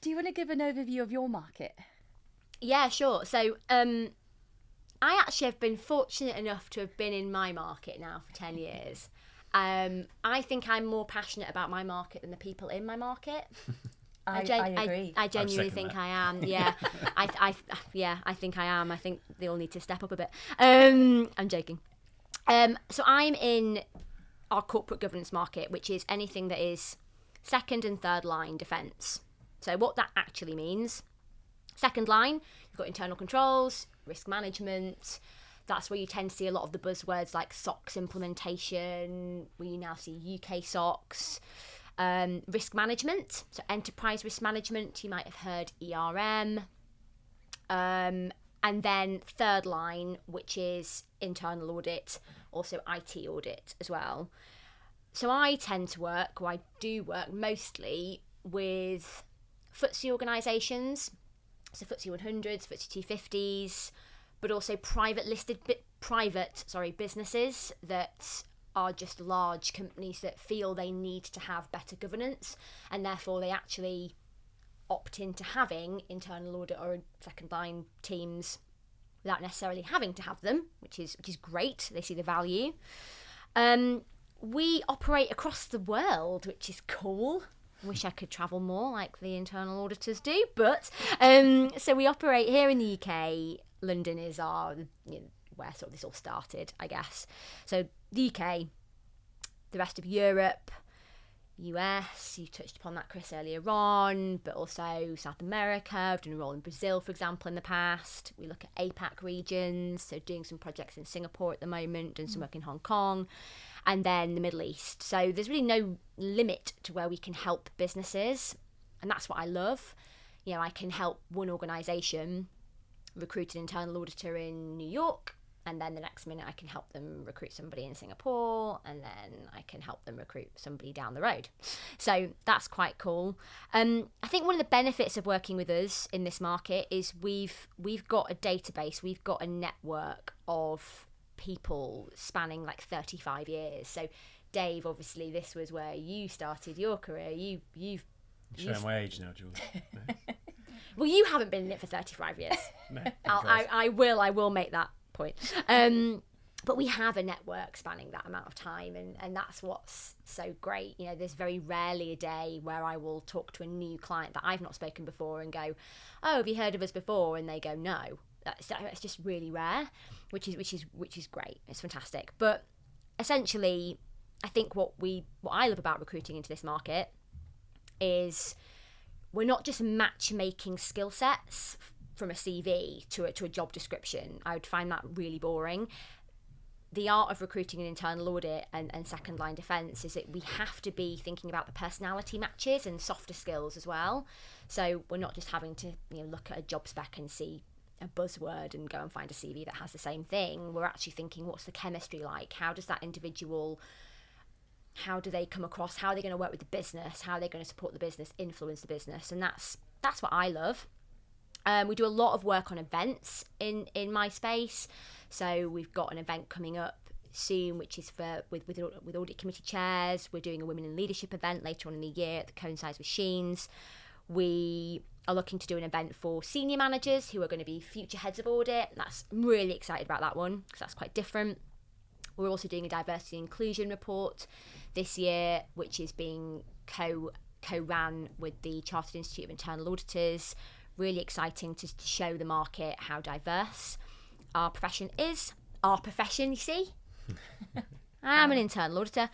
Do you want to give an overview of your market? Yeah, sure. So I actually have been fortunate enough to have been in my market now for 10 years. I think I'm more passionate about my market than the people in my market. I agree. I genuinely think that. I am. Yeah, I think I am. I think they all need to step up a bit. I'm joking. So I'm in our corporate governance market, which is anything that is second and third line defence. So what that actually means, second line, you've got internal controls, risk management. That's where you tend to see a lot of the buzzwords like SOX implementation. We now see UK SOX. Risk management, so enterprise risk management, you might have heard ERM. And then third line, which is internal audit, also IT audit as well. So I tend to work, or I do work mostly with FTSE organisations, so FTSE 100s, FTSE 250s, but also private businesses that are just large companies that feel they need to have better governance, and therefore they actually opt into having internal audit or second line teams without necessarily having to have them, which is great. They see the value. We operate across the world, which is cool. Wish I could travel more like the internal auditors do, but so we operate here in the UK. London is our, where sort of this all started, I guess. So the UK, the rest of Europe, US, you touched upon that, Chris, earlier on, but also South America. I've done a role in Brazil, for example, in the past. We look at APAC regions, so doing some projects in Singapore at the moment, and some work in Hong Kong, and then the Middle East. So there's really no limit to where we can help businesses, and that's what I love. I can help one organisation recruit an internal auditor in New York, and then the next minute I can help them recruit somebody in Singapore, and then I can help them recruit somebody down the road. So that's quite cool. I think one of the benefits of working with us in this market is we've got a database, we've got a network of people spanning like 35 years. So Dave, obviously this was where you started your career. You've showing my age now, Jules. No. Well, you haven't been in it for 35 years. No, I will make that point. But we have a network spanning that amount of time, and that's what's so great. There's very rarely a day where I will talk to a new client that I've not spoken before and go, "Oh, have you heard of us before?" And they go, "No." That's just really rare, which is great. It's fantastic. But essentially, I think what I love about recruiting into this market is we're not just matchmaking skill sets from a CV to a job description. I would find that really boring. The art of recruiting an internal audit and second line defence is that we have to be thinking about the personality matches and softer skills as well. So we're not just having to look at a job spec and see a buzzword and go and find a CV that has the same thing. We're actually thinking, what's the chemistry like? How does that individual, how do they come across? How are they going to work with the business? How are they going to support the business, influence the business? And that's what I love. We do a lot of work on events in my space. So we've got an event coming up soon, which is with audit committee chairs. We're doing a women in leadership event later on in the year that coincides with Sheens. We are looking to do an event for senior managers who are going to be future heads of audit. I'm really excited about that one because that's quite different. We're also doing a diversity and inclusion report this year, which is being co-ran with the Chartered Institute of Internal Auditors. Really exciting to show the market how diverse our profession is. Our profession, you see. I'm an internal auditor.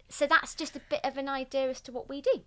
So that's just a bit of an idea as to what we do.